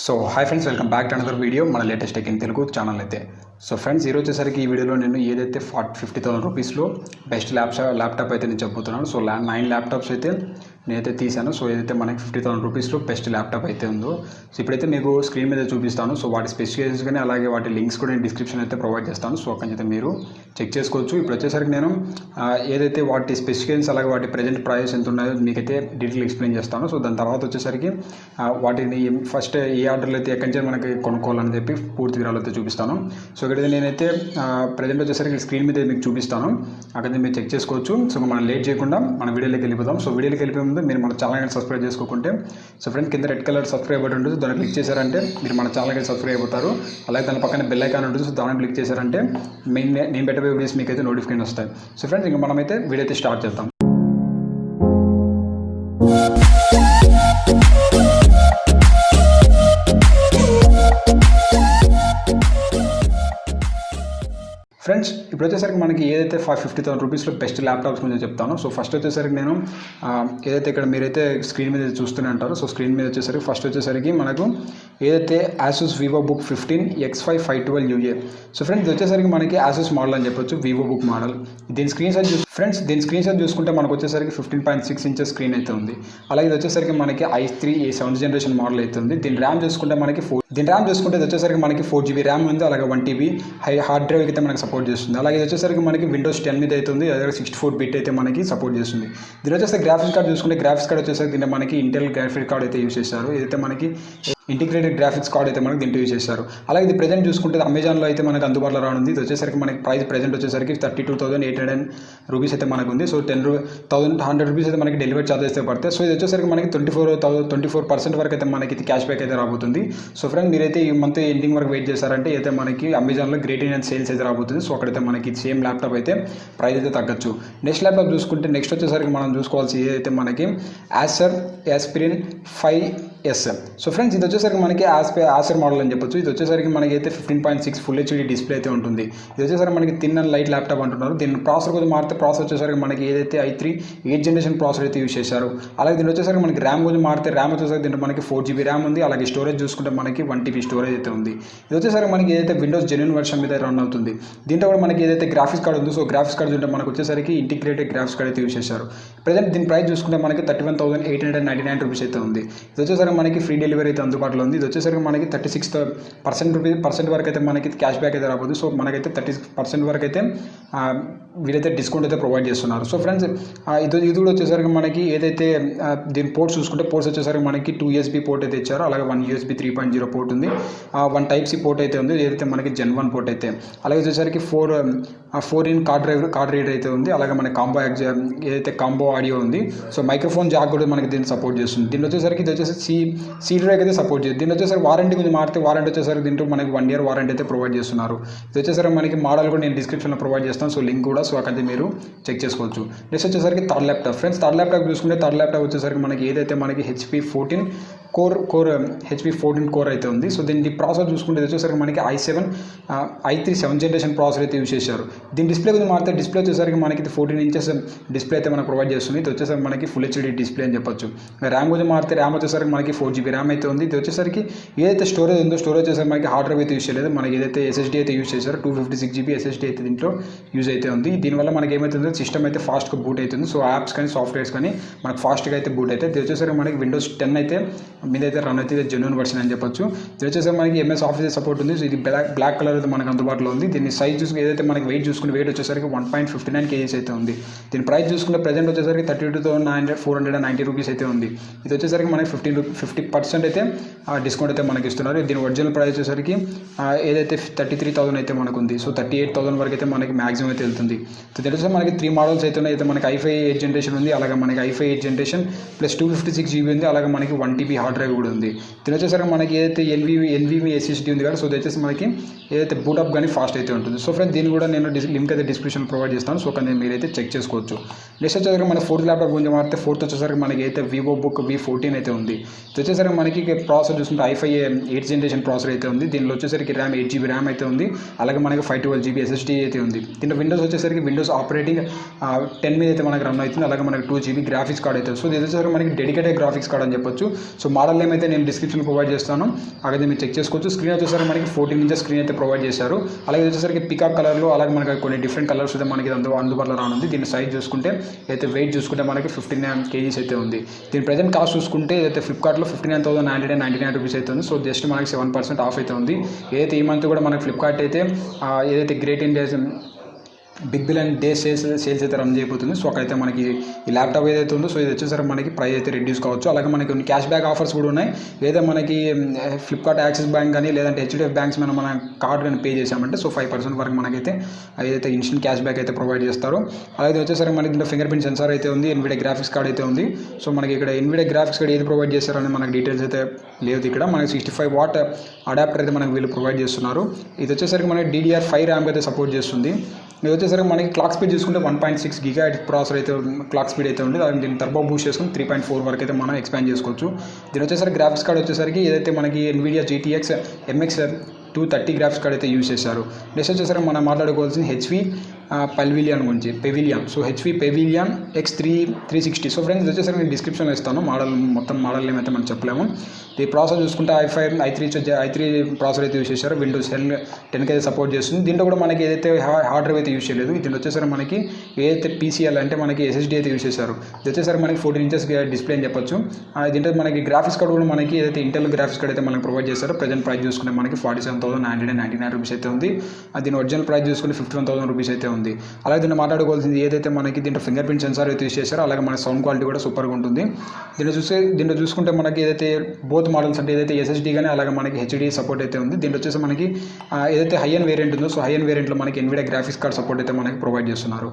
So hi friends, welcome back to another video మన latest tech in Telugu channel అయితే. So friends, ఈరోజు వచ్చేసరికి ఈ వీడియోలో నేను ఏదైతే 50,000 రూపీస్లో బెస్ట్ ల్యాప్టాప్ అయితే నేను చెప్పుతున్నాను. సో 9 ల్యాప్టాప్స్ అయితే నేనైతే తీశాను. సో ఏదైతే మనకి 50,000 రూపీస్లో బెస్ట్ ల్యాప్టాప్ అయితే ఉందో, సో ఇప్పుడైతే మీకు స్క్రీన్ మీద చూపిస్తాను. సో వాటి స్పెసిఫికేషన్స్ కానీ అలాగే వాటి లింక్స్ కూడా నేను డిస్క్రిప్షన్ అయితే ప్రొవైడ్ చేస్తాను. సో అక్కడి అయితే మీరు చెక్ చేసుకోవచ్చు. ఇప్పుడు వచ్చేసరికి నేను ఏదైతే వాటి స్పెసిఫికేషన్స్ అలాగే వాటి ప్రజెంట్ ప్రైస్ ఎంత ఉన్నాయో మీకైతే డీటెయిల్ ఎక్స్ప్లెయిన్ చేస్తాను. సో దాని తర్వాత వచ్చేసరికి వాటిని ఫస్ట్ ఏ ఆర్డర్లో అయితే ఎక్కడి నుంచి మనకి కొనుక్కోవాలని చెప్పి పూర్తి వివరాలు అయితే చూపిస్తాను. సో ఇక్కడైతే నేనైతే ప్రజెంట్ వచ్చేసరికి స్క్రీన్ మీద మీకు చూపిస్తాను, అక్కడైతే మీరు చెక్ చేసుకోవచ్చు. సో మనం లేట్ చేయకుండా మన వీడియోలోకి వెళ్ళిపోదాం. సో వీడియోకి వెళ్ళిపోయే ముందు మీరు మన ఛానల్ని సబ్స్క్రైబ్ చేసుకోకుంటే, సో ఫ్రెండ్ కింద రెడ్ కలర్ సబ్స్క్రైబ్ బటన్ ఉంటుంది, దాన్ని క్లిక్ చేశారంటే మీరు మన ఛానల్కి సబ్స్క్రైబ్ అయిపోతారు. అలాగే దాని పక్కన బెల్ ఐకాన్ ఉంటుంది, సో దాన్ని క్లిక్ చేశారంటే నేను పెట్టే వీడియోస్ మీకు అయితే నోటిఫికేషన్ వస్తాయి. సో ఫ్రెండ్స్, ఇంకా మనమైతే వీడియో అయితే స్టార్ట్ చేద్దాం. ఫ్రెండ్స్, ఇప్పుడు వచ్చేసరికి మనకి ఏదైతే 50,000 రూపీస్లో బెస్ట్ ల్యాప్టాప్స్ గురించి చెప్తాను. సో ఫస్ట్ వచ్చేసరికి నేను ఏదైతే ఇక్కడ మీరైతే స్క్రీన్ మీద చూస్తూనే అంటారు. సో స్క్రీన్ మీద వచ్చేసరికి ఫస్ట్ వచ్చేసరికి మనకు ఏదైతే ASUS VivoBook 15 X5 512UA. So friends, ఇది వచ్చేసరికి మనకి ASUS మోడల్ అని చెప్పొచ్చు, VivoBook మోడల్. దీని స్క్రీన్ సైజ్ చూసుకుంటే మనకు వచ్చేసరికి 15.6 ఇంచెస్ స్క్రీన్ అయితే ఉంది. అలాగే ఇది వచ్చేసరికి మనకి i3 7th జనరేషన్ మోడల్ అయితే ఉంది. దీని ర్యామ్ చూసుకుంటే మనకి ఇది వచ్చేసరికి మనకి 4GB ర్యామ్ ఉంది. అలాగే 1TB హార్డ్ డ్రైవ్ అయితే మనకి సపోర్ట్ చేస్తుంది. అలాగే ఇది వచ్చేసరికి మనకి Windows 10 మీద అయితే ఉంది. అలాగే 64 బిట్ అయితే మనకి సపోర్ట్ చేస్తుంది. దీని వచ్చేసరికి గ్రాఫిక్స్ కార్డ్ చూసుకుంటే గ్రాఫిక్స్ కార్డ్ వచ్చేసరికి దీన్ని మనకి ఇంటెల్ గ్రాఫిక్ కార్డ్ అయితే యూజ్ చేశారు. ఇదైతే మనకి ఇంటిగ్రేటెడ్ గ్రాఫిక్స్ కార్డ్ అయితే మనకి దీంట్లో యూజ్ చేశారు. అలాగే ఇది ప్రజెంట్ చూసుకుంటే అమెజాన్లో అయితే మనకి అందుబాటులో రానుంది. ఇది వచ్చేసరికి మనకి ప్రైస్ ప్రజెంట్ వచ్చేసరికి 32,800 రూపీస్ అయితే మనకు ఉంది. సో 10,100 రూపీస్ అయితే మనకి డెలివరీ ఛార్జెస్ అయితే పడతాయి. సో ఇది వచ్చేసరికి మనకి 24% వరకు అయితే మనకి ఇది క్యాష్ బ్యాక్ అయితే రాబోతుంది. సో ఫ్రెండ్, మీరైతే ఈ మంత్ ఎండింగ్ వరకు వెయిట్ చేశారంటే అయితే మనకి అమెజాన్లో గ్రేట్ ఇండియన్ సేల్స్ అయితే రాబోతుంది. సో అక్కడైతే మనకి సేమ్ ల్యాప్టాప్ అయితే ప్రైస్ అయితే తగ్గచ్చు. నెక్స్ట్ ల్యాప్టాప్ చూసుకుంటే నెక్స్ట్ వచ్చేసరికి మనం చూసుకోవాల్సి ఏదైతే మనకి Acer Aspirin 5S. So friends, ఇది వచ్చేసరికి మనకి Acer మోడల్ అని చెప్పొచ్చు. ఇది వచ్చేసరికి మనకి అయితే 15.6 ఫుల్ హెచ్డీ డిస్ప్లే అయితే ఉంటుంది. ఇది వచ్చేసరికి మనకి థిన్ అండ్ లైట్ ల్యాప్టాప్ అంటున్నారు. దీని ప్రాసెసర్ కొంచెం మారితే ప్రాసెసర్ వచ్చేసరికి మనకి ఏదైతే i3 8th జనరేషన్ ప్రాసెసర్ అయితే యూజ్ చేశారు. అలాగే దీని వచ్చేసరికి మనకి ర్యామ్ కొంచెం మారితే ర్యామ్ వచ్చేసరికి దీంట్లో మనకి 4GB ర్యామ్ ఉంది. అలాగే స్టోరేజ్ చూసుకుంటే మనకి 1TB స్టోరేజ్ అయితే ఉంది. ఇది వచ్చేసరికి మనకి ఏదైతే విండోస్ జెన్యూన్ వర్షన్ మీద రన్ అవుతుంది. దీంట్లో కూడా మనకి ఏదైతే గ్రాఫిక్స్ కార్డ్ ఉందో, సో గ్రాఫిక్స్ కార్డ్ ఉంటే మనకు వచ్చేసరికి ఇంటిగ్రేటెడ్ గ్రాఫిక్స్ కార్డ్ అయితే యూజ్ చేశారు. ప్రజెంట్ దీని ప్రైస్ చూసుకుంటే మనకి 31,899 రూపీస్ అయితే ఉంది. ఇది వచ్చేసరికి మనకి ఫ్రీ డెలివరీ అయితే అందుబాటులో ఉంది. ఇది వచ్చేసరికి మనకి 36% వరకు అయితే మనకి క్యాష్ బ్యాక్ అయితే రాబోతుంది. సో మనకైతే 30% వరకు అయితే వీరైతే డిస్కౌంట్ అయితే ప్రొవైడ్ చేస్తున్నారు. సో ఫ్రెండ్స్, ఇది కూడా వచ్చేసరికి మనకి ఏదైతే దీని పోర్ట్స్ చూసుకుంటే పోర్ట్స్ వచ్చేసరికి మనకి 2 USB పోర్ట్ అయితే ఇచ్చారు. అలాగే 1 USB 3.0 పోర్ట్ ఉంది. 1 Type-C పోర్ట్ అయితే ఉంది. ఏదైతే మనకి Gen 1 పోర్ట్ అయితే, అలాగే వచ్చేసరికి 4-in కార్డ్ రీడర్ అయితే ఉంది. అలాగే మన ఏదైతే కాంబో ఆడియో ఉంది. సో మైక్రోఫోన్ జాక్ కూడా మనకి దీన్ని సపోర్ట్ చేస్తుంది. దీని వచ్చేసరికి ఇది వచ్చేసి సీ డ్రైవ్ అయితే సపోర్ట్ చేస్తుంది. దీని వచ్చేసరికి వారంటీ కొంచెం మారితే వారంటీ వచ్చేసరికి దీంట్లో మనకి 1 year వారంటీ అయితే ప్రొవైడ్ చేస్తున్నారు. ఇది వచ్చేసరికి మనకి మోడల్ కూడా నేను డిస్క్రిప్షన్లో ప్రొవైడ్ చేస్తాను. సో లింక్ కూడా, సో అక్కడ మీరు చెక్ చేసుకోవచ్చు. నెక్స్ట్ వచ్చేసరికి third laptop. Friends, third laptop చూసుకుంటే థర్డ్ ల్యాప్టాప్ వచ్చేసరికి మనకి ఏదైతే మనకి HP 14 కోర్ అయితే ఉంది. సో దీని ప్రాసెసర్ చూసుకుంటే వచ్చేసరికి మనకి i3 7th జనరేషన్ ప్రాసెసర్ అయితే యూజ్ చేశారు. దీని డిస్ప్లే కొంచెం మారితే డిస్ప్లే వచ్చేసరికి మనకి 14 ఇంచెస్ డిస్ప్లే అయితే మనకు ప్రొవైడ్ చేస్తుంది. ఇది వచ్చేసరికి మనకి ఫుల్ హెచ్డీ డిస్ప్లే అని చెప్పొచ్చు. ర్యామ్ కొంచెం మారితే ర్యామ్ వచ్చేసరికి మనకి 4GB ర్యామ్ అయితే ఉంది. ఇది వచ్చేసరికి ఏదైతే స్టోరేజ్ ఉందో స్టోరేజ్ వచ్చేసరికి మనకి హార్డ్ డ్రైవ్ అయితే యూజ్ చేయలేదు. మనకి ఏదైతే SSD అయితే యూజ్ చేశారు 256GB SSD అయితే దీంట్లో యూజ్ అయితే ఉంది. దీనివల్ల మనకి ఏమవుతుందో సిస్టమ్ అయితే ఫాస్ట్గా బూట్ అవుతుంది. సో యాప్స్ కానీ సాఫ్ట్వేర్స్ కానీ మనకు ఫాస్ట్గా అయితే బూట్ అయితే. ఇది వచ్చేసరికి మనకి Windows 10 అయితే మీద అయితే రన్ అయితే జెన్యూన్ వర్షన్ అని చెప్పొచ్చు. ఇది వచ్చేసరికి మనకి MS Office సపోర్ట్ ఉంది. సో ఇది బ్లాక్ కలర్ అయితే మనకు అందుబాటులో ఉంది. దీని సైజ్ చూసుకుని ఏదైతే మనకి వెయిట్ చూసుకుని వెయిట్ వచ్చేసరికి 1.59 kgs అయితే ఉంది. దీని ప్రైస్ చూసుకుంటే ప్రజెంట్ వచ్చేసరికి 32,490 రూపీస్ అయితే ఉంది. ఇది వచ్చేసరికి మనకి 50% అయితే డిస్కౌంట్ అయితే మనకి ఇస్తున్నారు. దీని ఒరిజినల్ ప్రైస్ వచ్చేసరికి ఏదైతే 33,000 అయితే మనకు ఉంది. సో 38,000 వరకు అయితే మనకి మ్యాక్సిమం అయితే వెళ్తుంది. సో దీంట్లో మనకి 3 మోడల్స్ అయితే ఉన్నాయి. అయితే మనకి i5 8th జనరేషన్ ఉంది. అలాగే మనకి i5 8th generation plus 256GB ఉంది. అలాగే మనకి 1TB హార్డ్ డ్రైవ్ కూడా ఉంది. దీని వచ్చేసరికి మనకి ఏదైతే NVMe SSD ఉంది కదా, సో ఇది వచ్చేసి మనకి ఏదైతే బూటప్ కానీ ఫాస్ట్ అయితే ఉంటుంది. సో ఫ్రెండ్స్, దీన్ని కూడా నేను లింక్ అయితే డిస్క్రిప్షన్ ప్రొవైడ్ చేస్తాను. సో కానీ మీరైతే చెక్ చేసుకోవచ్చు. నెక్స్ట్ వచ్చేసరికి మన 4th ల్యాప్టాప్ గురించి మారితే 4th వచ్చేసరికి మనకి అయితే VivoBook V14 అయితే ఉంది. ఇది వచ్చేసరికి మనకి ప్రాసెసర్ చూసుకుంటే i5 8th జనరేషన్ ప్రాసెసర్ అయితే ఉంది. దీనిలో వచ్చేసరికి ర్యామ్ 8GB ర్యామ్ అయితే ఉంది. అలాగే మనకి 512GB SSD అయితే ఉంది. దీంట్లో విండోస్ వచ్చేసరికి విండోస్ ఆపరేటింగ్ 10 మీద అయితే మనకి రన్ అవుతుంది. అలాగే మనకి 2GB గ్రాఫిక్స్ కార్డ్ అయితే. సో ఇది వచ్చేసరికి మనకి డెడికేటెడ్ గ్రాఫిక్స్ కార్డ్ అని చెప్పొచ్చు. సో మోడల్ నేమ్ అయితే నేను డిస్క్రిప్షన్ ప్రొవైడ్ చేస్తాను, అక్కడ మీరు చెక్ చేసుకోవచ్చు. స్క్రీన్ వచ్చేసరికి మనకి 14 ఇంచెస్ స్క్రీన్ అయితే ప్రొవైడ్ చేశారు. అలాగే వచ్చేసరికి పికాక్ కలర్లో అలాగే మనకి కొన్ని డిఫరెంట్ కలర్స్ అయితే మనకి అందుబాటులో రానుంది. దీని సైజ్ చూసుకుంటే అయితే వెయిట్ చూసుకుంటే మనకి 59 kgs అయితే ఉంది. దీని ప్రజెంట్ కాస్ట్ చూసుకుంటే అయితే ఫ్లిప్కార్ట్లో 59,999 రూపీస్ అయితే ఉంది. సో జస్ట్ మనకి 7% ఆఫ్ అయితే ఉంది. ఏదైతే ఈ మంత్ కూడా మనకి ఫ్లిప్కార్ట్ అయితే ఏదైతే great India big billion day sales అయితే రన్ చేయబోతుంది. సో అక్కడైతే మనకి ఈ ల్యాప్టాప్ ఏదైతే ఉందో సో ఇది వచ్చేసరికి మనకి ప్రైస్ అయితే రిడ్యూస్ కావచ్చు. అలాగే మనకి కొన్ని క్యాష్ బ్యాక్ ఆఫర్స్ కూడా ఉన్నాయి. ఏదైతే మనకి ఫ్లిప్కార్ట్ యాక్సిస్ బ్యాంక్ కానీ లేదంటే హెచ్డిఎఫ్ బ్యాంక్స్ మీద మన కార్డ్ కానీ పే చేసామంటే సో 5% వరకు మనకైతే ఏదైతే ఇన్స్టెంట్ క్యాష్ బ్యాక్ అయితే ప్రొవైడ్ చేస్తారు. అలాగే వచ్చేసరికి మనకి దీంట్లో ఫింగర్ ప్రింట్ సెన్సార్ అయితే ఉంది, ఎన్విడియా గ్రాఫిక్స్ కార్డ్ అయితే ఉంది. సో మనకి ఇక్కడ ఎన్విడియా గ్రాఫిక్స్ కార్డ్ ఏది ప్రొవైడ్ చేస్తారని మనకి డీటెయిల్స్ అయితే లేదు. ఇక్కడ మనకి 65 వాట్ అడాప్టర్ అయితే మనకి వీళ్ళు ప్రొవైడ్ చేస్తున్నారు. ఇది వచ్చేసరికి మనకి DDR5 ర్యామ్ అయితే సపోర్ట్ చేస్తుంది. ఇది వచ్చేసరికి మనకి క్లాక్ స్పీడ్ చూసుకుంటే 1.6 GHz ప్రాసెసర్ అయితే క్లాక్ స్పీడ్ అయితే ఉంది. దీన్ని టర్బో బూస్ట్ చేసుకుని 3.4 వరకు అయితే మనం ఎక్స్పాండ్ చేసుకోవచ్చు. దీని వచ్చేసరికి గ్రాఫిక్స్ కార్డ్ వచ్చేసరికి ఏదైతే మనకి NVIDIA GTX MX 230 graphics card అయితే యూజ్ చేశారు. నెక్స్ట్ వచ్చేసరికి మనం మాట్లాడుకోవాల్సిన HP పెవిలియన్ గురించి. So HP pavilion X360. So friends ఇది వచ్చేసరికి నేను డిస్క్రిప్షన్లో ఇస్తాను. మొత్తం మోడల్ ఏమైతే మనం చెప్పలేము. ఈ ప్రాసెసర్ చూసుకుంటే i3 ప్రాసెసర్ అయితే యూజ్ చేశారు. విండోస్ 10 అయితే సపోర్ట్ చేస్తుంది. దీంట్లో కూడా మనకి ఏదైతే హార్డ్ డ్రైవ్ అయితే యూజ్ చేయలేదు. దీంట్లో వచ్చేసరికి మనకి ఏదైతే PCL అంటే మనకి SSD అయితే యూజ్ చేశారు. ఇది వచ్చేసరికి మనకి 14 ఇంచెస్ డిస్ప్లే అని చెప్పొచ్చు. దీంట్లో మనకి గ్రాఫిక్స్ కార్డ్ కూడా మనకి ఏదైతే ఇంటెల్ గ్రాఫిక్స్ కార్డ్ అయితే మనకి ప్రొవైడ్ చేశారు. ప్రజెంట్ ప్రైస్ చూసుకుంటే మనకి 47,999 రూపీస్ అయితే ఉంది. దీని ఒరిజినల్ ప్రైస్ చూసుకుంటే 51,000 రూపీస్ అయితే ఉంది. అలాగే దీన్ని మాట్లాడుకోవాల్సింది ఏదైతే మనకి దీంట్లో ఫింగర్ ప్రింట్ సెన్సార్ అయితే యూజ్ చేశారో అలాగే మన సౌండ్ క్వాలిటీ కూడా సూపర్గా ఉంటుంది. దీంట్లో చూసుకుంటే మనకి ఏదైతే బోత్ మోడల్స్ అంటే ఏదైతే SSD కానీ అలాగే మనకి HD సపోర్ట్ అయితే ఉంది. దీంట్లో వచ్చేసి మనకి ఏదైతే హై అండ్ వేరియంట్ ఉందో సో హై అండ్ వేరియంట్లో మనకి NVIDIA గ్రాఫిక్స్ కార్డ్ సపోర్ట్ అయితే మనకి ప్రొవైడ్ చేస్తున్నారు.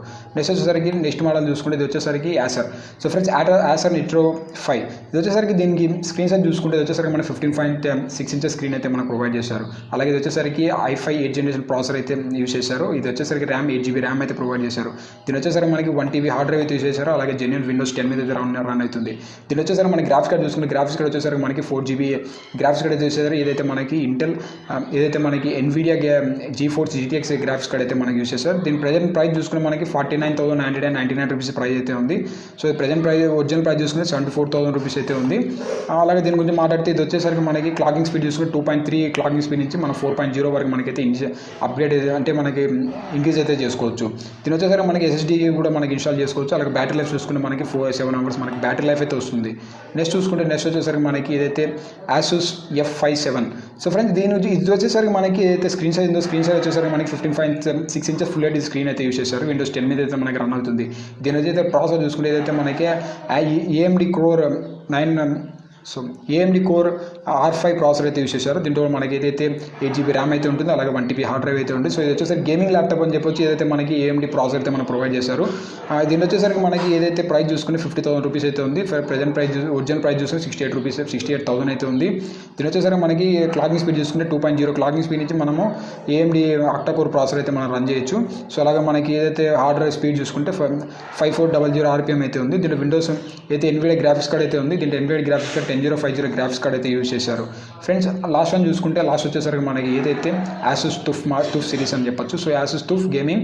నెక్స్ట్ మోడల్ చూసుకుంటే ఇది వచ్చేసరికి Acer. So friends Acer Nitro 5 ఇది వచ్చేసరికి దీనికి స్క్రీన్ సైజ్ చూసుకుంటే ఇది వచ్చేసరికి మనకి 15.6 ఇంచెస్ స్క్రీన్ అయితే మనకు ప్రొవైడ్ చేశారు. అలాగే ఇది వచ్చేసరికి i5 8th జనరేషన్ ప్రాసెసర్ అయితే యూజ్ చేశారు. ఇది వచ్చేసరికి ర్యామ్ 8GB ర్యామ్ అయితే ప్రొవైడ్ చేశారు. దీని వచ్చేసరికి మనకి 1 TB హార్డ్ డ్రైవ్ అయితే యూజ్ చేశారు. అలాగే జెన్యున్ విండోస్ 10 మీద రన్ అవుతుంది. దీని వచ్చేసరికి మనకి గ్రాఫిక్స్ కార్డ్ చూసుకుంటే గ్రాఫిక్స్ కార్డ్ వచ్చేసరికి మనకి 4GB గ్రాఫిక్స్ కార్డ్ అయితే చేశారు. ఏదైతే మనకి ఇంటెల్ ఏదైతే మనకి NVIDIA GeForce GTX graphics card అయితే మనకి యూజ్ చేశారు. దీని ప్రజెంట్ ప్రైస్ చూసుకుంటే మనకి 49,999 రూపీస్ ప్రైస్ అయితే ఉంది. So present price original price చూసుకుంటే 74,000 రూపీస్ అయితే ఉంది. అలాగే దీని గురించి మాట్లాడితే ఇది వచ్చేసరికి మనకి క్లాకింగ్ స్పీడ్ చూసుకుంటే 2.3 క్లాకింగ్ స్పీడ్ నుంచి మనం 4.0 వరకు మనకైతే అప్గ్రేడ్ అంటే మనకి ఇంక్రీజ్ అయితే చేసుకోవచ్చు. దీని వచ్చేసరికి మనకి SSD కూడా మనకి ఇన్స్టాల్ చేసుకోవచ్చు. అలాగే బ్యాటరీ లైఫ్ చూసుకుంటే మనకి 7 hours మనకి బ్యాటరీ లైఫ్ అయితే వస్తుంది. నెక్స్ట్ వచ్చేసరికి మనకి ఏదైతే Asus F57. సో ఫ్రెండ్స్ ఇది వచ్చేసరికి మనకి ఏదైతే స్క్రీన్ సైజ్ ఉందో స్క్రీన్ సైజ్ వచ్చేసరికి మనకి 15.6 ఇంచెస్ ఫుల్ HD స్క్రీన్ అయితే యూజ్ చేశారు. విండోస్ 10 మీద అయితే మనకి రన్ అవుతుంది. దీని అయితే ప్రాసెసర్ చూసుకుంటే ఏదైతే మనకి AMD Core 9 so AMD Core R5 processor అయితే యూజ్ చేశారు. దీంట్లో మనకి ఏదైతే 8GB ర్యామ్ అయితే ఉంటుంది అలాగే 1 TB హార్డ్ డ్రైవ్ అయితే ఉంటుంది. సో ఇది వచ్చేసరికి గేమింగ్ ల్యాప్టాప్ అని చెప్పొచ్చు. ఏదైతే మనకి AMD ప్రాసెసర్ అయితే మనం ప్రొవైడ్ చేశారు. దీంట్లో వచ్చేసరికి మనకి ఏదైతే ప్రైస్ చూసుకుని 50,000 రూపీస్ అయితే ఉంది. ప్రజెంట్ ప్రైస్ ఒరిజినల్ ప్రైస్ చూసుకుని 68,000 అయితే ఉంది. దీని వచ్చేసరికి మనకి క్లాకింగ్ స్పీడ్ చూసుకుంటే 2.0 క్లాకింగ్ స్పీడ్ నుంచి మనము AMD Octa Core ప్రాసెసర్ అయితే మనం రన్ చేయొచ్చు. సో అలాగే మనకి ఏదైతే హార్డ్ డ్రైవ్ స్పీడ్ చూసుకుంటే 5400 RPM అయితే ఉంది. దీంట్లో విండోస్ అయితే NVIDIA గ్రాఫిక్స్ కార్డ్ అయితే ఉంది. దీంట్లో NVIDIA graphics card 10050 graphics card అయితే యూజ్ చేశారు. ఫ్రెండ్స్ లాస్ట్ వన్ చూసుకుంటే లాస్ట్ వచ్చేసరికి మనకి ఏదైతే Asus TUF సిరీస్ అని చెప్పొచ్చు. So Asus TUF gaming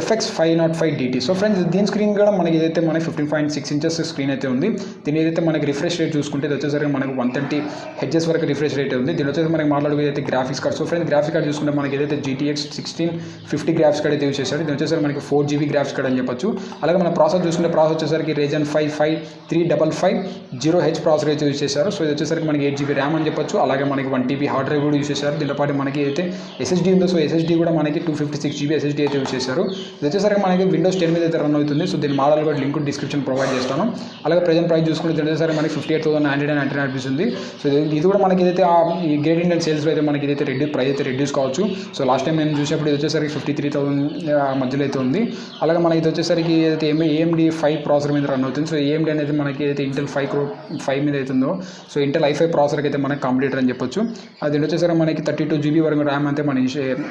FX 505 DT. So friends దీని స్క్రీన్ కూడా మనకి ఏదైతే మనకి 15.6 ఇంచెస్ స్క్రీన్ అయితే ఉంది. దీని ఏదైతే మనకి రిఫ్రెష్ రేట్ చూసుకుంటే ఇది వచ్చేసరికి మనకి 130 Hz వరకు రిఫ్రెష్ రేట్ ఉంది. దీని వచ్చేసి మనకి మాట్లాడుకునేది graphics card. So friends graphics card చూసుకుంటే మనకి ఏదైతే GTX 1650 గ్రాఫిక్స్ కార్డ్ అయితే యూజ్ చేశారు. దీని వచ్చేసరికి మనకి 4GB గ్రాఫిక్స్ కార్డ్ అని చెప్పొచ్చు. అలాగే మన ప్రాసెసర్ చూసుకుంటే ప్రాసెసర్ వచ్చేసరికి Ryzen 5 5355 ప్రాసెసర్ అయితే యూజ్ చేశారు. సో ఇది వచ్చేసరికి మనకి 8GB ర్యామ్ అని చెప్పొచ్చు. అలాగే మనకి 1 TB హార్డ్ డ్రైవ్ కూడా యూజ్ చేశారు. దీంట్లో పాటు మనకి అయితే SSD ఉందో సో SSD కూడా మనకి 256GB SSD అయితే యూజ్ చేశారు. ఇది వచ్చేసరికి మనకి విండోస్ 10 మీద అయితే రన్ అవుతుంది. సో దీని మోడల్ కూడా లింక్ డిస్క్రిప్షన్ ప్రొవైడ్ చేస్తాను. అలాగే ప్రజెంట్ ప్రైస్ చూసుకుంటే దీని వచ్చేసరికి మనకి 58,999 రూపీస్ ఉంది. సో ఇది కూడా మనకి ఏదైతే ఈ గ్రేట్ ఇండియన్ సేల్స్లో అయితే మనకి ఇదైతే ప్రైస్ అయితే రెడ్యూస్ కావచ్చు. సో లాస్ట్ టైం నేను చూసేప్పుడు ఇది వచ్చేసరికి 53,000 మధ్యలో అయితే ఉంది. అలాగే మనకి ఇది వచ్చేసరికి ఏదైతే AMD 5 ప్రాసెసర్ మీద రన్ అవుతుంది. సో AMD అనేది మనకి ఏదైతే ఇంటెల్ 5 మీద అవుతుందో సో ఇంటెల్ i5 ప్రాసెసర్కి అయితే మనకి కంప్లీటర్ అని చెప్పొచ్చు. అది వచ్చేసరికి మనకి 32GB వరకు ర్యామ్ అయితే మనం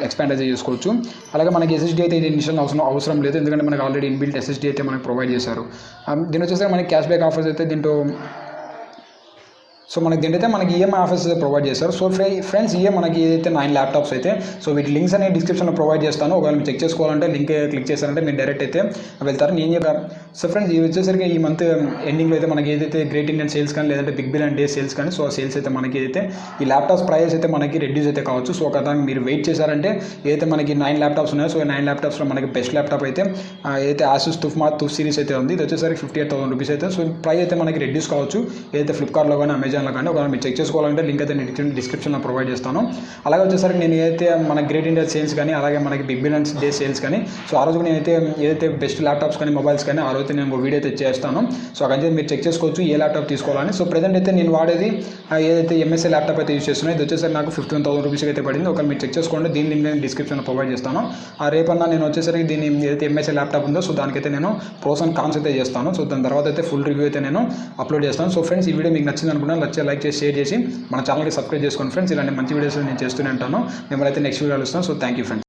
ఎక్స్పాండ్ అయితే చేసుకోవచ్చు. అలాగే మనకి SSD అయితే ఇనిషియల్ అవసరం లేదు, ఎందుకంటే మనకి ఆల్రెడీ ఇన్బిల్ట్ SSD అయితే మనకి ప్రొవైడ్ చేశారు. దీని వచ్చేసరికి మనకి క్యాష్ బ్యాక్ ఆఫర్స్ అయితే దీంట్లో సో మనకి దీంట్లో మనకి ఈఎంఐ ఆఫర్స్ ప్రొవైడ్ చేస్తారు. సో ఫ్రెండ్స్ ఇవే మనకి ఏదైతే 9 ల్యాప్టాప్స్ అయితే సో వీటి లింక్స్ అనేవి డిస్క్రిప్షన్లో ప్రొవైడ్ చేస్తాను. ఒకవేళ మీరు చెక్ చేసుకోవాలంటే లింక్ క్లిక్ చేశారంటే మీరు డైరెక్ట్ అయితే వెళ్తారు. నేను చెప్పాను. సో ఫ్రెండ్స్ ఇవి వచ్చేసరికి ఈ మంత్ ఎండింగ్లో అయితే మనకి ఏదైతే గ్రేట్ ఇండియన్ సేల్స్ కానీ లేదంటే బిగ్ బిలియన్ డే సేల్స్ కానీ సో ఆ సేల్స్ అయితే మనకి ఏదైతే ఈ ల్యాప్టాప్స్ ప్రైస్ అయితే మనకి రెడ్యూస్ అయితే కావచ్చు. సో ఒక మీరు వెయిట్ చేశారంటే ఏదైతే మనకి 9 ల్యాప్టాప్స్ ఉన్నాయో సో 9 ల్యాప్టాప్స్లో మనకి బెస్ట్ ల్యాప్టాప్ అయితే ఏదైతే ఆసూస్ తుఫ్ సిరీస్ అయితే ఉంది. ఇది వచ్చేసరికి 58,000 రూపీస్ అయితే. సో ప్రైస్ అయితే మనకి రెడ్యూస్ కావచ్చు ఏదైతే ఫ్లిప్కార్ట్లో కానీ అమెజాన్లో కానీ. ఒకవేళ మీరు చెక్ చేసుకోవాలంటే లింక్ అయితే నేను డిస్క్రిప్షన్లో ప్రొవైడ్ చేస్తాను. అలాగే వచ్చేసరికి నేను ఏదైతే మన గ్రేట్ ఇండియా సేల్స్ కానీ అలాగే మనకి బిగ్ బిలియన్ డే సేల్స్ కానీ సో ఆ రోజు నేనైతే ఏదైతే బెస్ట్ ల్యాప్టాప్స్ కానీ మొబైల్స్ కానీ ఆ రోజు నేను ఒక వీడియో అయితే చేస్తాను. సో అక్కడ మీరు చెక్ చేసుకోవచ్చు ఏ ల్యాప్టాప్ తీసుకోవాలని. సో ప్రజెంట్ అయితే నేను వాడేది ఏదైతే ఎంఎస్ఐ ల్యాప్టాప్ అయితే యూస్ చేస్తున్నాను. ఇది వచ్చేసరికి నాకు 15,000 రూపీస్ అయితే పడింది. ఒకవేళ మీరు చెక్ చేసుకోండి దీని లింక్ నేను డిస్క్రిప్షన్లో ప్రొవైడ్ చేస్తాను. ఆ రేపన్నా నేను వచ్చేసరికి దీన్ని ఏదైతే ఎంఎస్ఐ ల్యాప్టాప్ ఉందో సో దానికైతే నేను ప్రోస్ అండ్ కాన్స్ అయితే చేస్తాను. సో దాని తర్వాత అయితే ఫుల్ రివ్యూ అయితే నేను అప్లోడ్ చేస్తాను. సో ఫ్రెండ్స్ ఈ వీడియో మీకు నచ్చింది అనుకున్నాను. నచ్చితే లైక్ చేసి షేర్ చేసి మన ఛానల్కి సబ్స్క్రైబ్ చేసుకోండి ఫ్రెండ్స్. ఇలాంటి మంచి వీడియోస్ నేను చేస్తూనే ఉంటాను. మిమ్మల్ని అయితే నెక్స్ట్ వీడియో కలుస్తాను. So thank you friends.